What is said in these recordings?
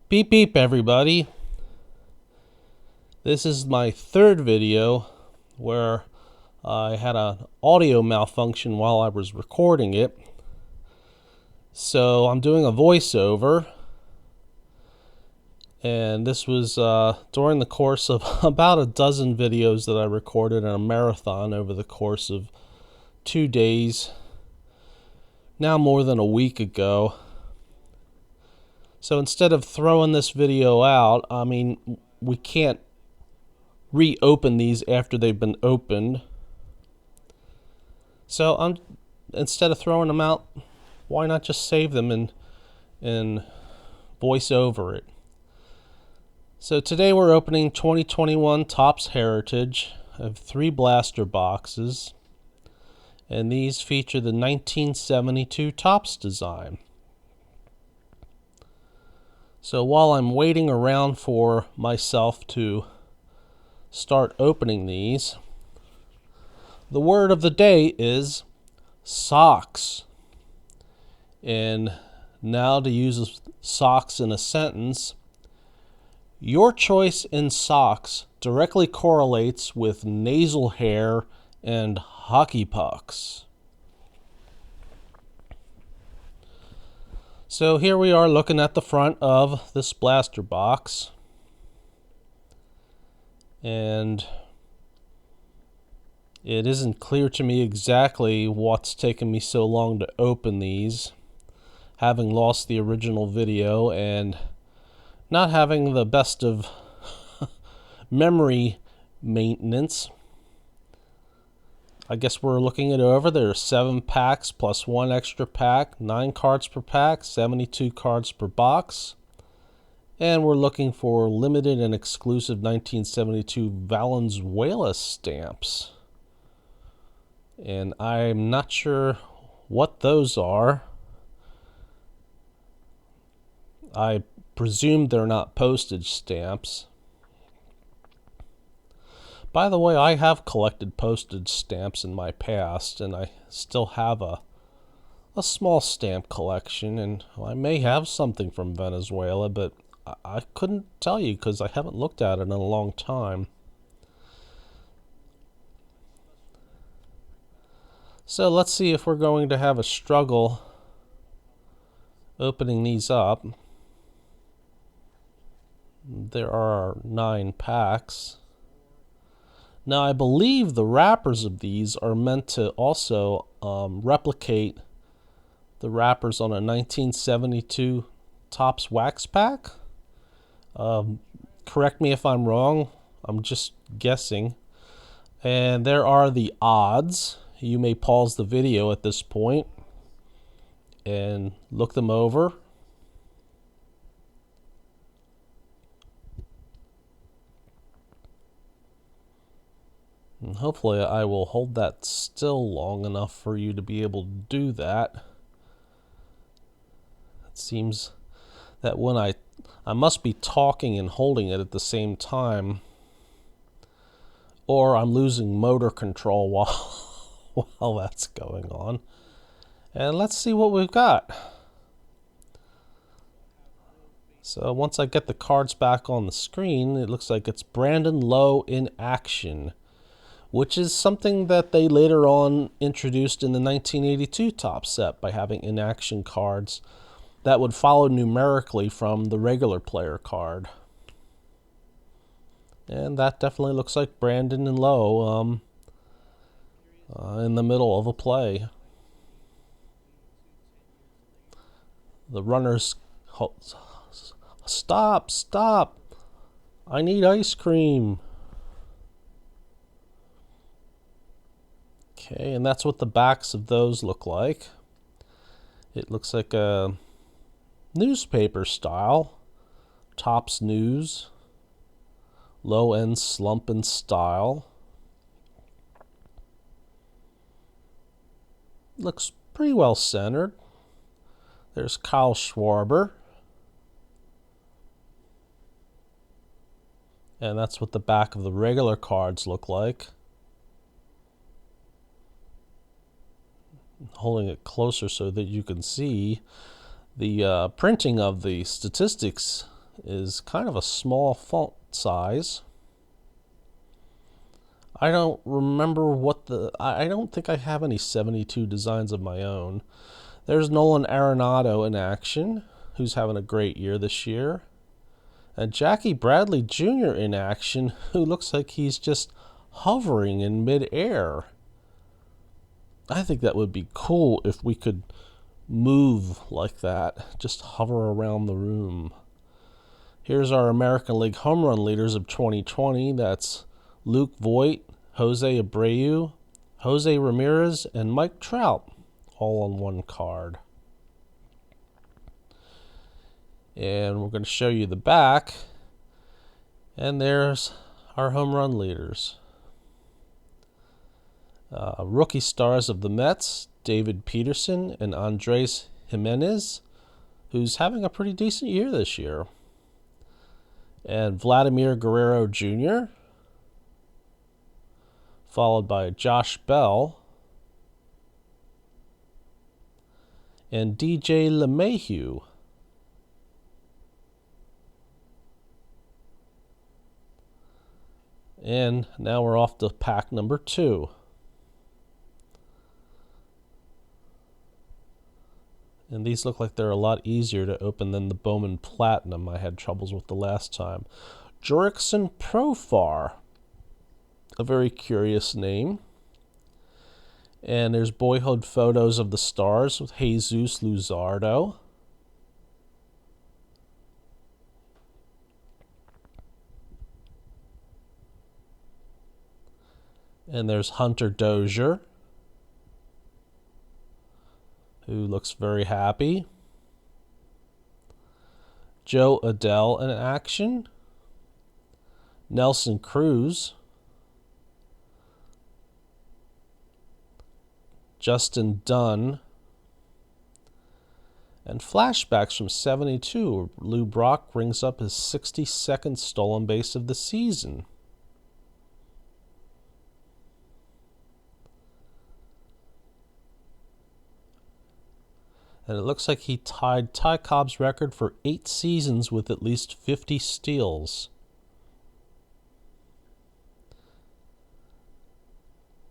Beep beep everybody. This is my third video where I had an audio malfunction while I was recording it. So I'm doing a voiceover, and this was during the course of about a dozen videos that I recorded in a marathon over the course of 2 days, now more than a week ago. So instead of throwing this video out, I mean, we can't reopen these after they've been opened. So instead of throwing them out, why not just save them and voice over it? So today we're opening 2021 Topps Heritage. I have 3 blaster boxes, and these feature the 1972 Topps design. So while I'm waiting around for myself to start opening these, the word of the day is socks. And now to use socks in a sentence, your choice in socks directly correlates with nasal hair and hockey pucks. So here we are looking at the front of this blaster box, and it isn't clear to me exactly what's taken me so long to open these, having lost the original video and not having the best of memory maintenance. I guess we're looking it over. There are 7 packs plus 1 extra pack, 9 cards per pack, 72 cards per box. And we're looking for limited and exclusive 1972 Valenzuela stamps. And I'm not sure what those are. I presume they're not postage stamps. By the way, I have collected postage stamps in my past, and I still have a small stamp collection, and I may have something from Venezuela, but I couldn't tell you because I haven't looked at it in a long time. So let's see if we're going to have a struggle opening these up. There are 9 packs. Now, I believe the wrappers of these are meant to also replicate the wrappers on a 1972 Topps wax pack. Correct me if I'm wrong. I'm just guessing. And there are the odds. You may pause the video at this point and look them over. And hopefully I will hold that still long enough for you to be able to do that. It seems that when I must be talking and holding it at the same time, or I'm losing motor control while that's going on. And let's see what we've got. So once I get the cards back on the screen, it looks like it's Brandon Lowe in action, which is something that they later on introduced in the 1982 Topps set by having in-action cards that would follow numerically from the regular player card. And that definitely looks like Brandon and Lowe in the middle of a play. The runners, stop, I need ice cream. Okay, and that's what the backs of those look like. It looks like a newspaper style, Topps News, low-end slumping style. Looks pretty well centered. There's Kyle Schwarber. And that's what the back of the regular cards look like. Holding it closer so that you can see the printing of the statistics is kind of a small font size. I don't remember I don't think I have any 72 designs of my own. There's Nolan Arenado in action, who's having a great year this year. And Jackie Bradley Jr. in action, who looks like he's just hovering in midair. I think that would be cool if we could move like that, just hover around the room. Here's our American League home run leaders of 2020. That's Luke Voit, Jose Abreu, Jose Ramirez, and Mike Trout, all on one card. And we're going to show you the back. And there's our home run leaders. Rookie stars of the Mets, David Peterson and Andres Jimenez, who's having a pretty decent year this year. And Vladimir Guerrero Jr., followed by Josh Bell and DJ LeMahieu. And now we're off to pack number 2. And these look like they're a lot easier to open than the Bowman Platinum I had troubles with the last time. Jurickson Profar, a very curious name. And there's boyhood photos of the stars with Jesus Luzardo. And there's Hunter Dozier, who looks very happy. Joe Adele in action. Nelson Cruz. Justin Dunn. And flashbacks from 72. Lou Brock brings up his 62nd stolen base of the season. And it looks like he tied Ty Cobb's record for 8 seasons with at least 50 steals.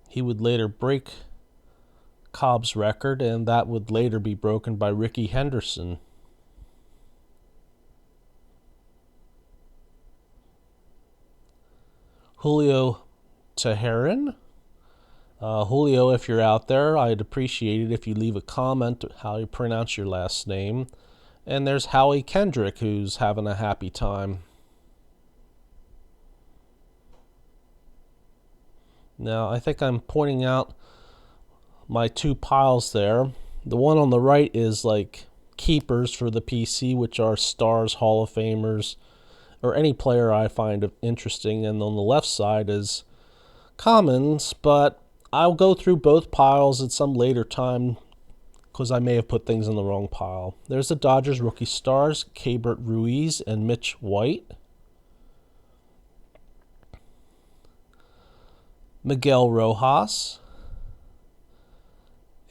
He would later break Cobb's record, and that would later be broken by Rickey Henderson. Julio Teheran. Julio, if you're out there, I'd appreciate it if you leave a comment how you pronounce your last name. And there's Howie Kendrick, who's having a happy time. Now, I think I'm pointing out my 2 piles there. The one on the right is like keepers for the PC, which are stars, Hall of Famers, or any player I find interesting. And on the left side is commons, but I'll go through both piles at some later time because I may have put things in the wrong pile. There's the Dodgers rookie stars, Keibert Ruiz and Mitch White. Miguel Rojas.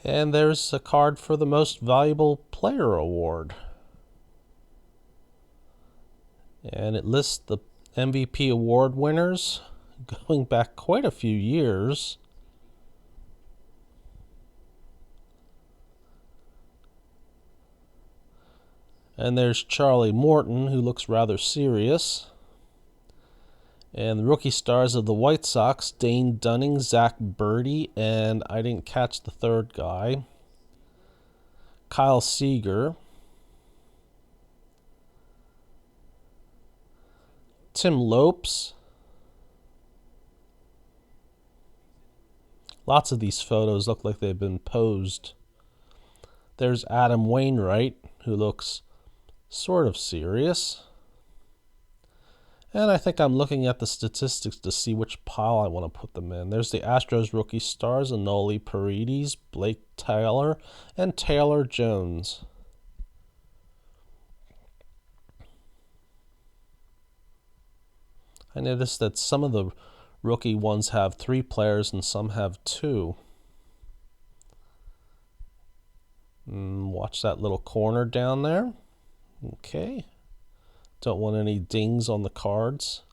And there's a card for the Most Valuable Player Award. And it lists the MVP award winners going back quite a few years. And there's Charlie Morton, who looks rather serious. And the rookie stars of the White Sox, Dane Dunning, Zach Birdie, and I didn't catch the third guy, Kyle Seager. Tim Lopes. Lots of these photos look like they've been posed. There's Adam Wainwright, who looks sort of serious. And I think I'm looking at the statistics to see which pile I want to put them in. There's the Astros rookie stars, Anoli Paredes, Blake Taylor, and Taylor Jones. I noticed that some of the rookie ones have 3 players and some have 2. Watch that little corner down there. Okay. Don't want any dings on the cards.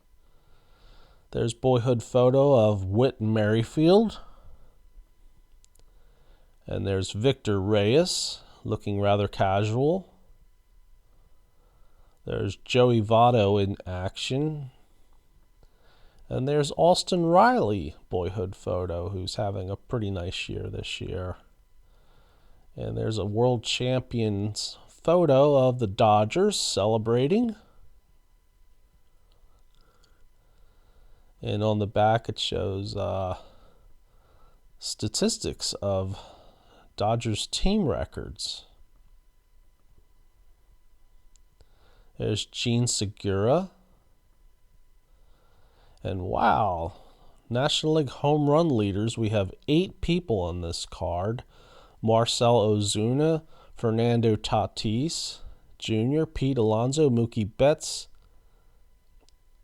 There's boyhood photo of Whit Merrifield. And there's Victor Reyes, looking rather casual. There's Joey Votto in action. And there's Austin Riley, boyhood photo, who's having a pretty nice year this year. And there's a world champions photo of the Dodgers celebrating. And on the back it shows statistics of Dodgers team records. There's Gene Segura. And wow, National League home run leaders, we have 8 people on this card. Marcell Ozuna, Fernando Tatis Jr., Pete Alonso, Mookie Betts,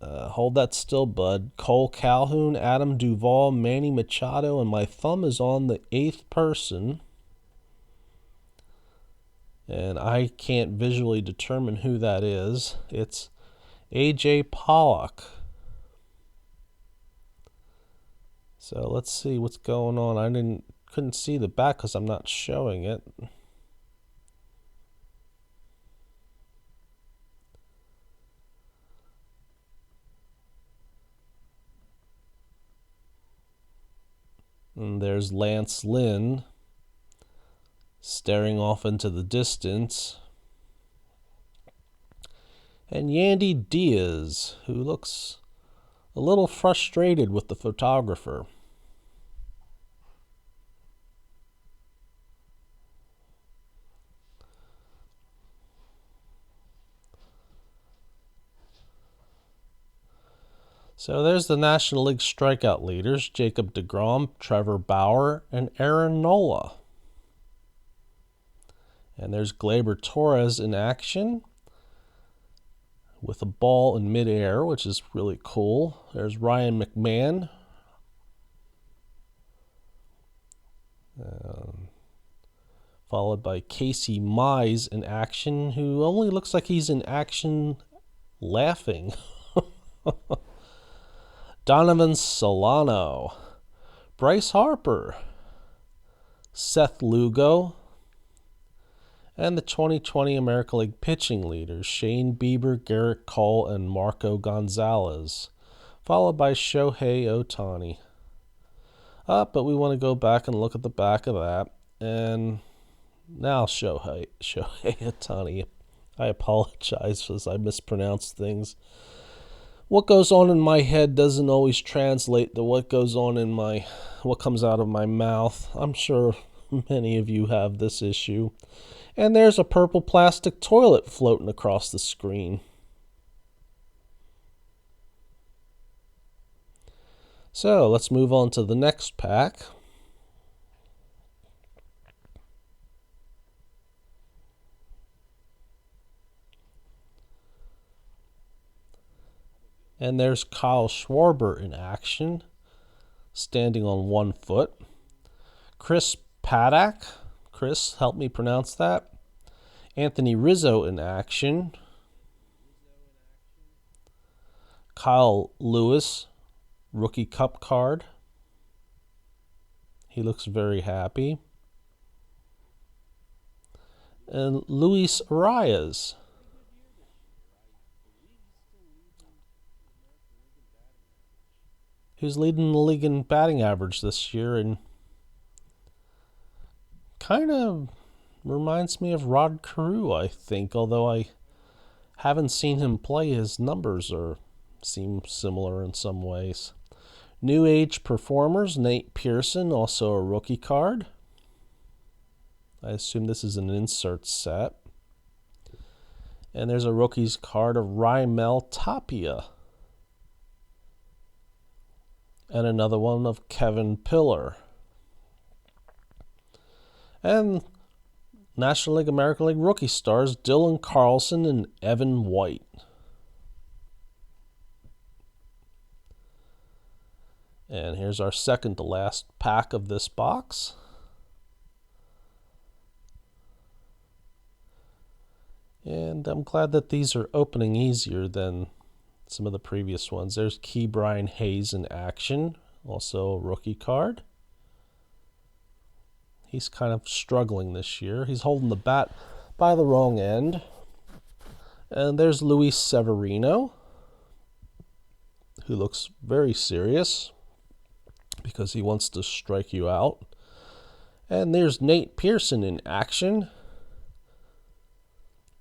hold that still, bud, Cole Calhoun, Adam Duvall, Manny Machado, and my thumb is on the 8th person. And I can't visually determine who that is. It's A.J. Pollock. So let's see what's going on. I couldn't see the back because I'm not showing it. And there's Lance Lynn staring off into the distance. And Yandy Diaz, who looks a little frustrated with the photographer. So there's the National League strikeout leaders, Jacob deGrom, Trevor Bauer, and Aaron Nola. And there's Gleyber Torres in action with a ball in midair, which is really cool. There's Ryan McMahon. Followed by Casey Mize in action, who only looks like he's in action laughing. Donovan Solano, Bryce Harper, Seth Lugo, and the 2020 American League pitching leaders, Shane Bieber, Garrett Cole, and Marco Gonzalez, followed by Shohei Ohtani. But we want to go back and look at the back of that, and now Shohei Ohtani. I apologize as I mispronounce things. What goes on in my head doesn't always translate to what comes out of my mouth. I'm sure many of you have this issue. And there's a purple plastic toilet floating across the screen. So let's move on to the next pack. And there's Kyle Schwarber in action, standing on 1 foot. Chris Paddock. Chris, help me pronounce that. Anthony Rizzo in action. Kyle Lewis, rookie cup card. He looks very happy. And Luis Arias. Who's leading the league in batting average this year and kind of reminds me of Rod Carew, I think, although I haven't seen him play. His numbers seem similar in some ways. New Age Performers, Nate Pearson, also a rookie card. I assume this is an insert set. And there's a rookie's card of Raimel Tapia. And another one of Kevin Pillar. And National League, American League rookie stars Dylan Carlson and Evan White. And here's our second to last pack of this box. And I'm glad that these are opening easier than some of the previous ones. There's Ke'Bryan Hayes in action, also a rookie card. He's kind of struggling this year. He's holding the bat by the wrong end. And there's Luis Severino, who looks very serious because he wants to strike you out. And there's Nate Pearson in action.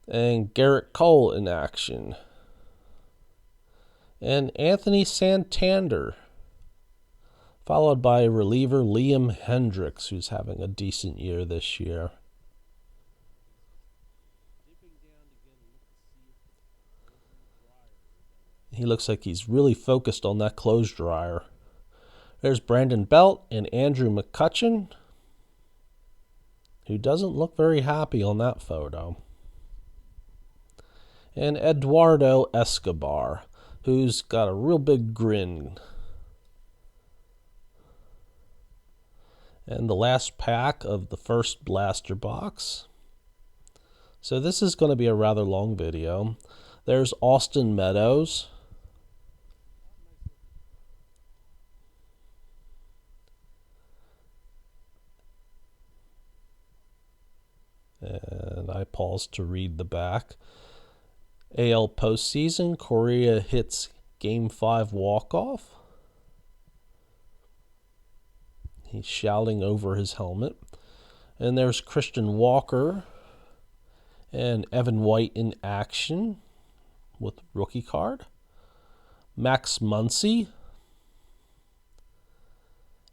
And Garrett Cole in action. And Anthony Santander, followed by reliever Liam Hendricks, who's having a decent year this year. He looks like he's really focused on that clothes dryer. There's Brandon Belt and Andrew McCutchen, who doesn't look very happy on that photo. And Eduardo Escobar, who's got a real big grin. And the last pack of the first blaster box. So this is going to be a rather long video. There's Austin Meadows. And I paused to read the back. AL postseason, Correa hits Game 5 walk-off. He's shouting over his helmet. And there's Christian Walker and Evan White in action with rookie card. Max Muncy.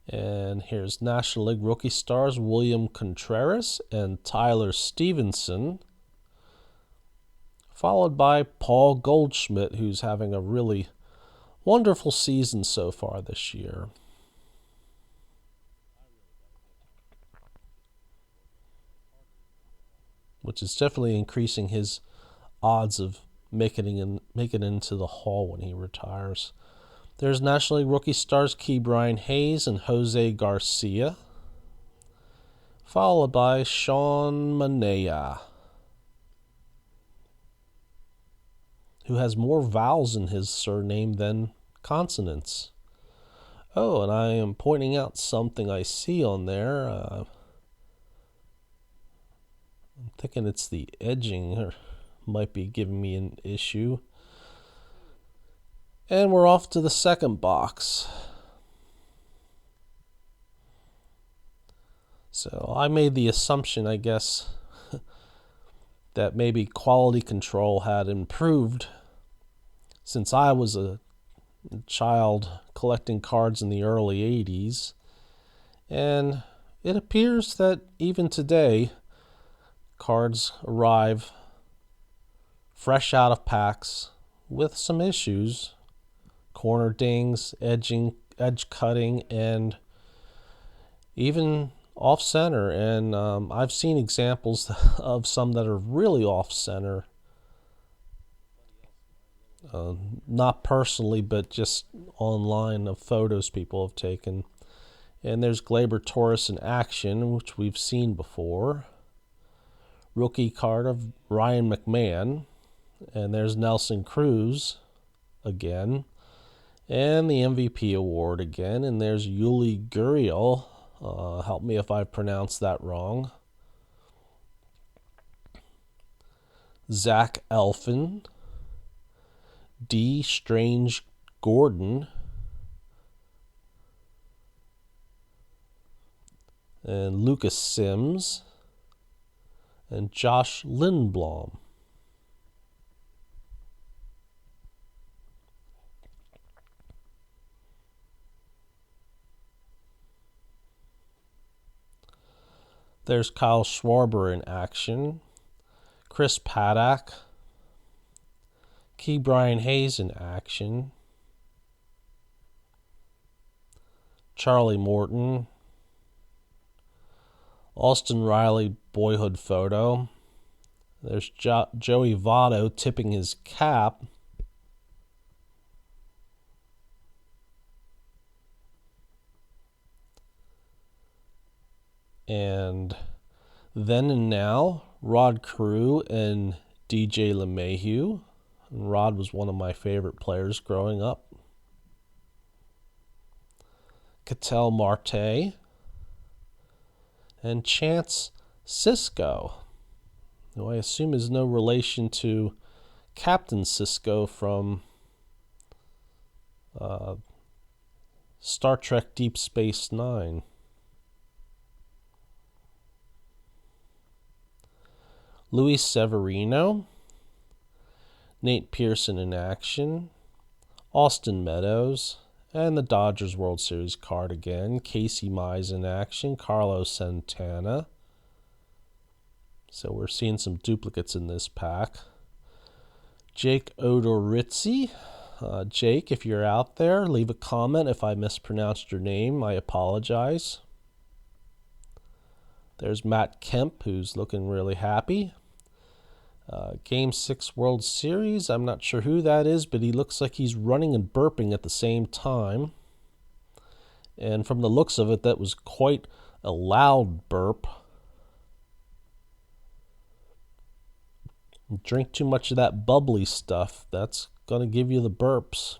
And here's National League rookie stars William Contreras and Tyler Stevenson, followed by Paul Goldschmidt, who's having a really wonderful season so far this year. Which is definitely increasing his odds of making it into the Hall when he retires. There's National League rookie stars Ke'Bryan Hayes and Jose Garcia, followed by Sean Manaea, who has more vowels in his surname than consonants. Oh, and I am pointing out something I see on there. I'm thinking it's the edging or might be giving me an issue. And we're off to the second box. So I made the assumption, I guess, that maybe quality control had improved since I was a child collecting cards in the early 80s. And it appears that even today, cards arrive fresh out of packs with some issues. Corner dings, edge cutting, and even off center. And I've seen examples of some that are really off center. Not personally, but just online of photos people have taken. And there's Gleyber Torres in action, which we've seen before. Rookie card of Ryan McMahon. And there's Nelson Cruz again. And the MVP award again. And there's Yuli Gurriel. Help me if I pronounced that wrong. Zach Elfin. D. Strange Gordon. And Lucas Sims. And Josh Lindblom. There's Kyle Schwarber in action. Chris Paddock. Ke'Bryan Hayes in action. Charlie Morton. Austin Riley boyhood photo. There's Joey Votto tipping his cap. And Then and Now, Rod Carew and DJ LeMahieu. And Rod was one of my favorite players growing up. Ketel Marte. And Chance Sisco, who I assume is no relation to Captain Sisko from Star Trek Deep Space Nine. Luis Severino, Nate Pearson in action, Austin Meadows, and the Dodgers World Series card again. Casey Mize in action, Carlos Santana. So we're seeing some duplicates in this pack. Jake Odorizzi. Jake, if you're out there, leave a comment. If I mispronounced your name, I apologize. There's Matt Kemp, who's looking really happy. Game 6 World Series. I'm not sure who that is, but he looks like he's running and burping at the same time. And from the looks of it, that was quite a loud burp. Drink too much of that bubbly stuff. That's going to give you the burps.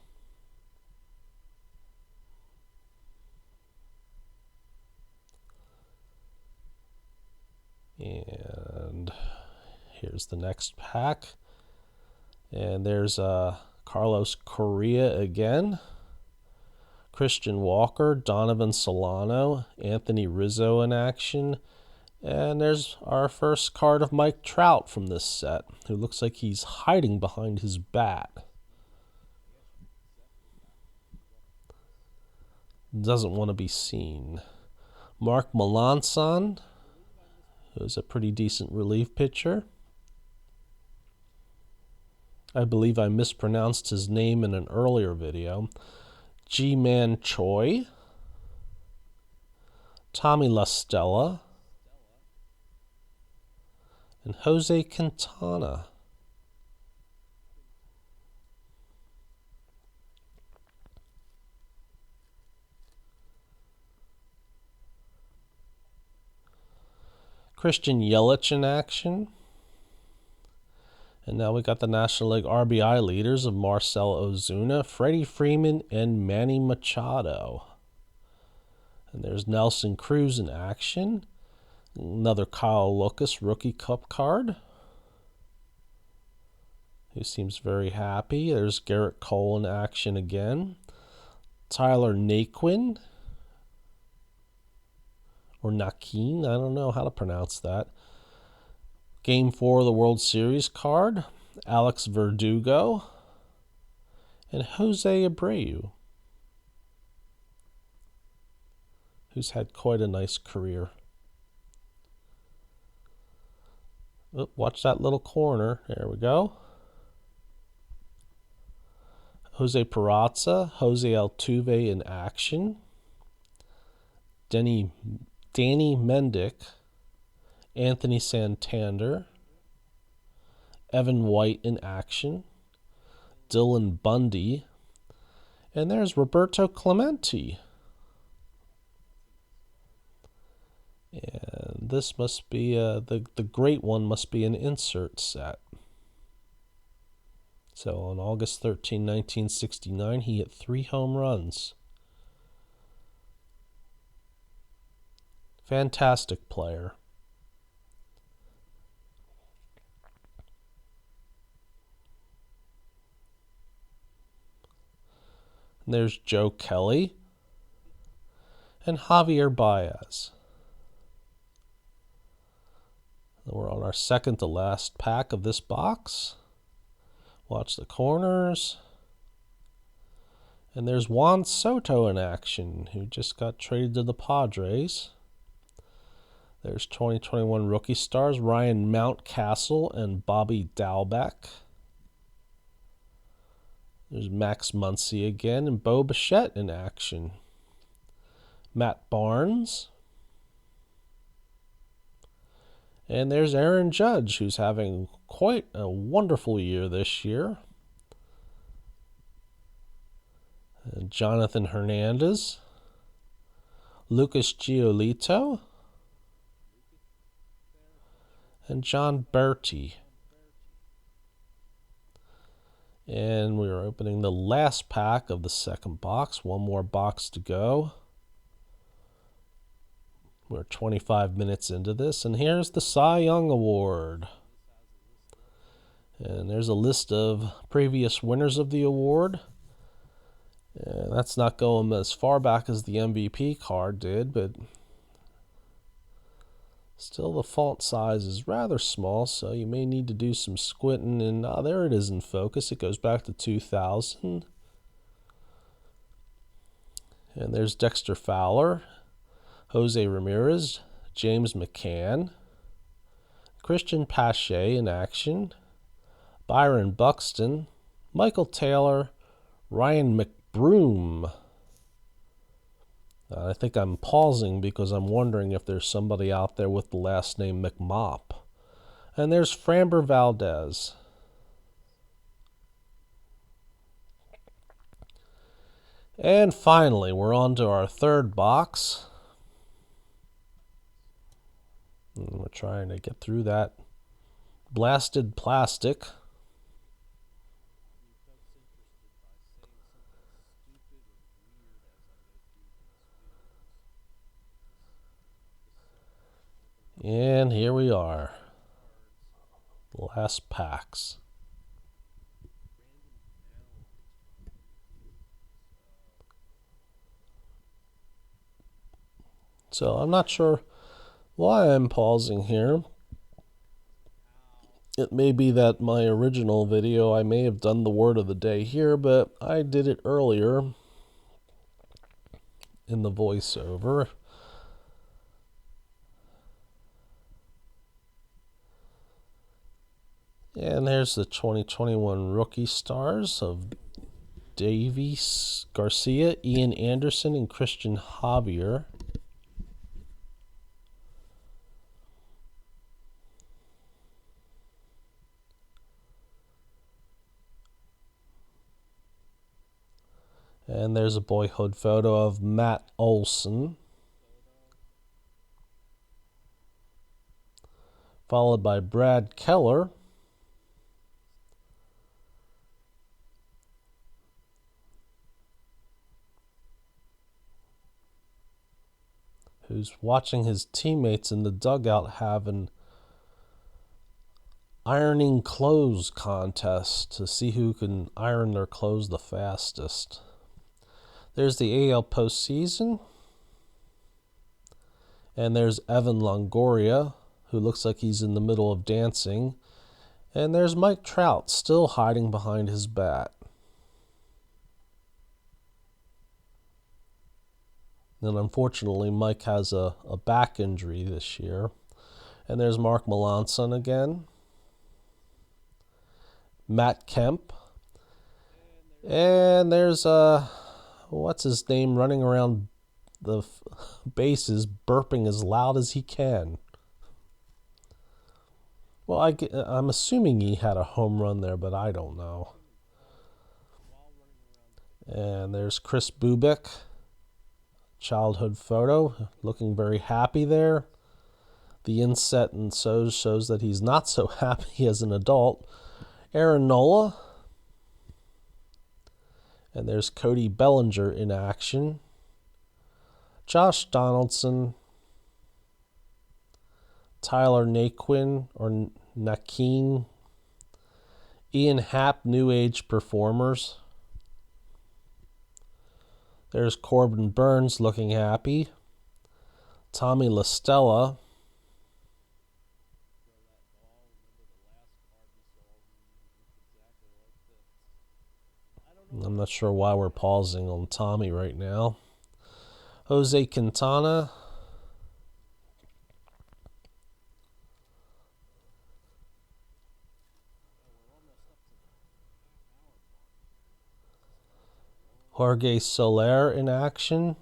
And here's the next pack. And there's Carlos Correa again. Christian Walker, Donovan Solano, Anthony Rizzo in action. And there's our first card of Mike Trout from this set, who looks like he's hiding behind his bat. Doesn't want to be seen. Mark Melancon, who's a pretty decent relief pitcher. I believe I mispronounced his name in an earlier video. G-Man Choi. Tommy La Stella. And Jose Quintana. Christian Yelich in action. And now we got the National League RBI leaders of Marcell Ozuna, Freddie Freeman, and Manny Machado. And there's Nelson Cruz in action. Another Kyle Lucas rookie cup card, who seems very happy. There's Garrett Cole in action again. Tyler Naquin, or Naquin, I don't know how to pronounce that. Game 4 of the World Series card, Alex Verdugo, and Jose Abreu, who's had quite a nice career. Oh, watch that little corner. There we go. Jose Peraza, Jose Altuve in action. Danny Mendick, Anthony Santander, Evan White in action, Dylan Bundy, and there's Roberto Clemente. And this must be, the great one must be an insert set. So on August 13, 1969, he hit 3 home runs. Fantastic player. And there's Joe Kelly and Javier Baez. And we're on our second to last pack of this box. Watch the corners. And there's Juan Soto in action, who just got traded to the Padres. There's 2021 rookie stars Ryan Mountcastle and Bobby Dalbec. There's Max Muncy again and Bo Bichette in action. Matt Barnes. And there's Aaron Judge, who's having quite a wonderful year this year. And Jonathan Hernandez. Lucas Giolito. And John Berti. And we're opening the last pack of the second box. One more box to go. We're 25 minutes into this, and here's the Cy Young Award. And there's a list of previous winners of the award. And that's not going as far back as the MVP card did, but still the font size is rather small, so you may need to do some squinting. And there it is in focus. It goes back to 2000. And there's Dexter Fowler, Jose Ramirez, James McCann, Christian Pache in action, Byron Buxton, Michael Taylor, Ryan McBroom. I think I'm pausing because I'm wondering if there's somebody out there with the last name McMop. And there's Framber Valdez. And finally, we're on to our third box. And we're trying to get through that blasted plastic. And here we are. The last packs. So I'm not sure why I'm pausing here. It may be that my original video, I may have done the word of the day here, but I did it earlier in the voiceover. And there's the 2021 rookie stars of Davies Garcia, Ian Anderson, and Christian Javier. And there's a boyhood photo of Matt Olson, followed by Brad Keller, who's watching his teammates in the dugout have an ironing clothes contest to see who can iron their clothes the fastest. There's the AL postseason. And there's Evan Longoria, who looks like he's in the middle of dancing. And there's Mike Trout, still hiding behind his bat. And unfortunately, Mike has a back injury this year. And there's Mark Melancon again. Matt Kemp. And there's, what's his name, running around the bases, burping as loud as he can. Well, I'm assuming he had a home run there, but I don't know. And there's Chris Bubick. Childhood photo, looking very happy there. The inset and so shows that he's not so happy as an adult. Aaron Nola. And there's Cody Bellinger in action. Josh Donaldson. Tyler Naquin or Nakeen. Ian Happ, New Age Performers. There's Corbin Burns looking happy. Tommy LaStella. I'm not sure why we're pausing on Tommy right now. Jose Quintana. Jorge Soler in action.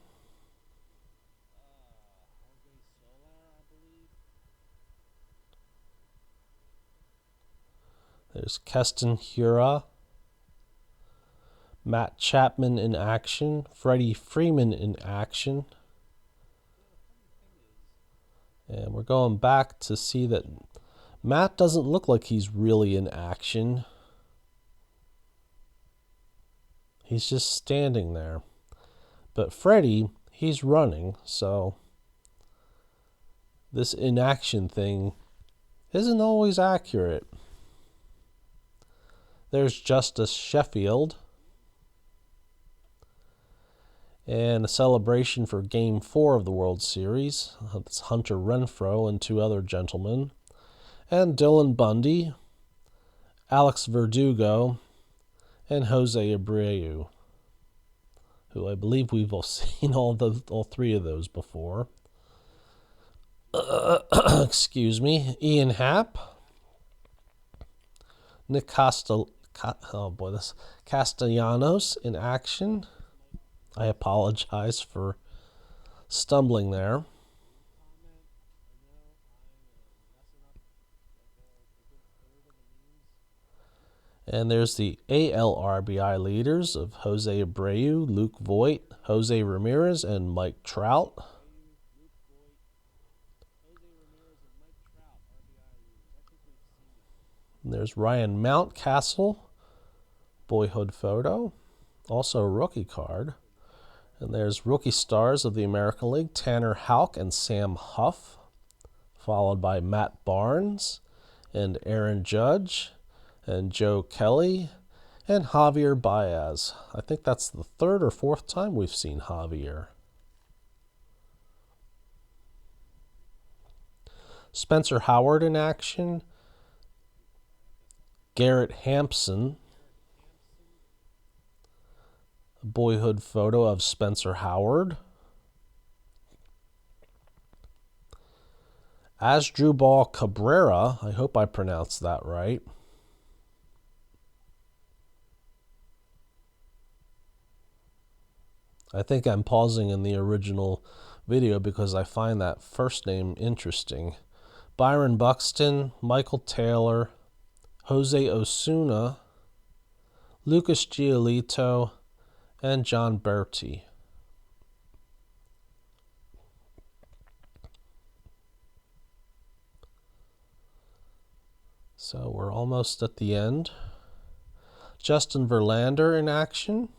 There's Keston Hiura. Matt Chapman in action. Freddie Freeman in action. And we're going back to see that Matt doesn't look like he's really in action. He's just standing there. But Freddy, he's running, so this inaction thing isn't always accurate. There's Justice Sheffield. And a celebration for Game 4 of the World Series. It's Hunter Renfroe and two other gentlemen. And Dylan Bundy, Alex Verdugo, and Jose Abreu, who I believe we've all seen all three of those before. Excuse me. Ian Happ, Nick Castellanos in action. I apologize for stumbling there. And there's the AL RBI leaders of Jose Abreu, Luke Voit, Jose Ramirez, and Mike Trout. And there's Ryan Mountcastle, boyhood photo, also a rookie card. And there's rookie stars of the American League, Tanner Houck and Sam Huff, followed by Matt Barnes and Aaron Judge and Joe Kelly and Javier Baez. I think that's the third or fourth time we've seen Javier. Spencer Howard in action. Garrett Hampson. A boyhood photo of Spencer Howard. Asdrubal Cabrera. I hope I pronounced that right. I think I'm pausing in the original video because I find that first name interesting. Byron Buxton, Michael Taylor, Jose Osuna, Lucas Giolito, and John Berti. So we're almost at the end. Justin Verlander in action.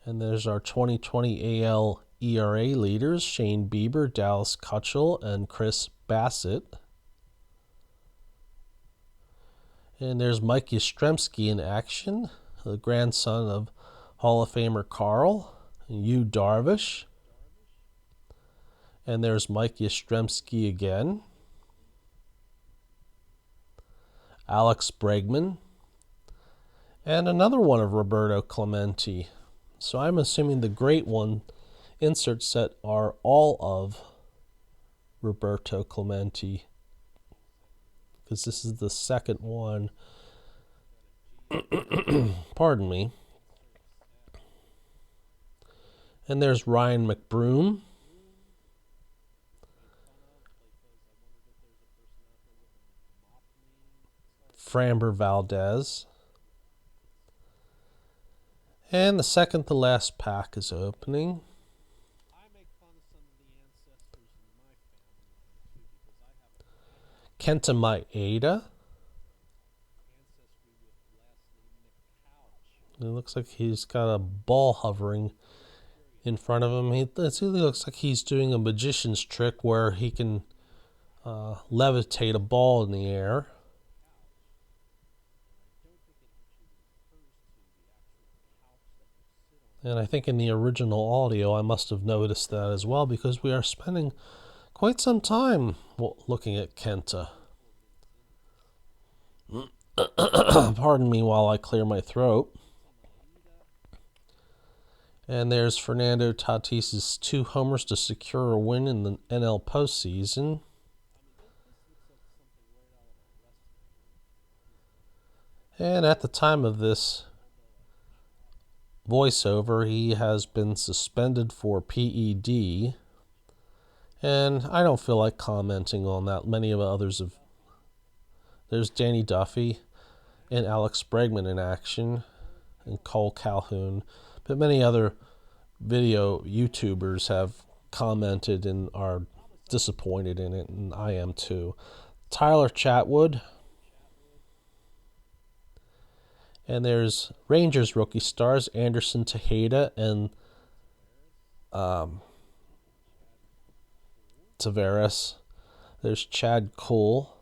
And there's our 2020 AL ERA leaders, Shane Bieber, Dallas Keuchel, and Chris Bassett. And there's Mike Yastrzemski in action, the grandson of Hall of Famer Carl, and Yu Darvish. And there's Mike Yastrzemski again. Alex Bregman. And another one of Roberto Clemente. So I'm assuming the great one insert set are all of Roberto Clemente, because this is the second one. Pardon me. And there's Ryan McBroom. Framber Valdez. And the second to last pack is opening. Kenta Maeda. It looks like he's got a ball hovering in front of him. It really looks like he's doing a magician's trick where he can levitate a ball in the air. And I think in the original audio I must have noticed that as well, because we are spending quite some time looking at Kenta. Pardon me while I clear my throat. And there's Fernando Tatis's 2 homers to secure a win in the NL postseason. And at the time of this voiceover, he has been suspended for PED. And I don't feel like commenting on that. Many of others have. There's Danny Duffy and Alex Bregman in action, and Cole Calhoun. But many other video YouTubers have commented and are disappointed in it, and I am too. Tyler Chatwood. And there's Rangers rookie stars Anderson Tejeda and Tavares. There's Chad Cole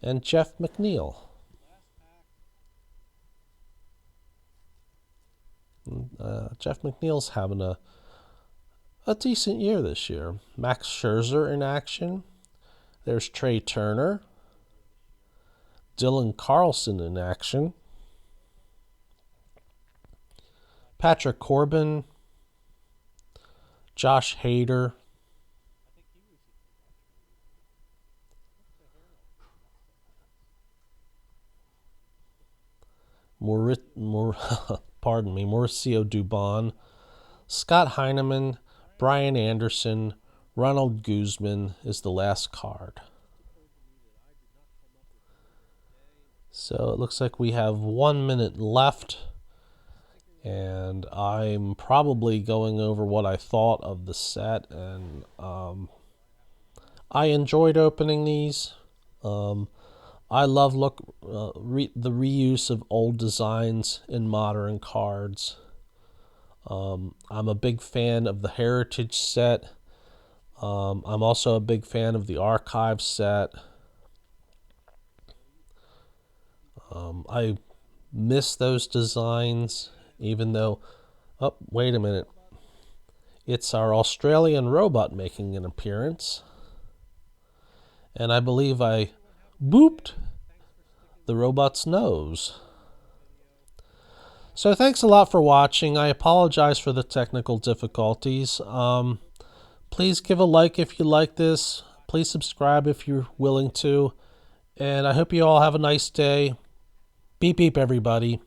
and Jeff McNeil. Jeff McNeil's having a decent year this year. Max Scherzer in action. There's Trey Turner. Dylan Carlson in action. Patrick Corbin. Josh Hader. Mauricio Dubon, Scott Heineman, Brian Anderson, Ronald Guzman is the last card. So it looks like we have 1 minute left, and I'm probably going over what I thought of the set, and I enjoyed opening these. I love the reuse of old designs in modern cards. I'm a big fan of the Heritage set. I'm also a big fan of the Archive set. I miss those designs, even though... Oh, wait a minute. It's our Australian robot making an appearance. And I believe I booped the robot's nose. So thanks a lot for watching. I apologize for the technical difficulties. Please give a like if you like this. Please subscribe if you're willing to. And I hope you all have a nice day. Beep beep, everybody.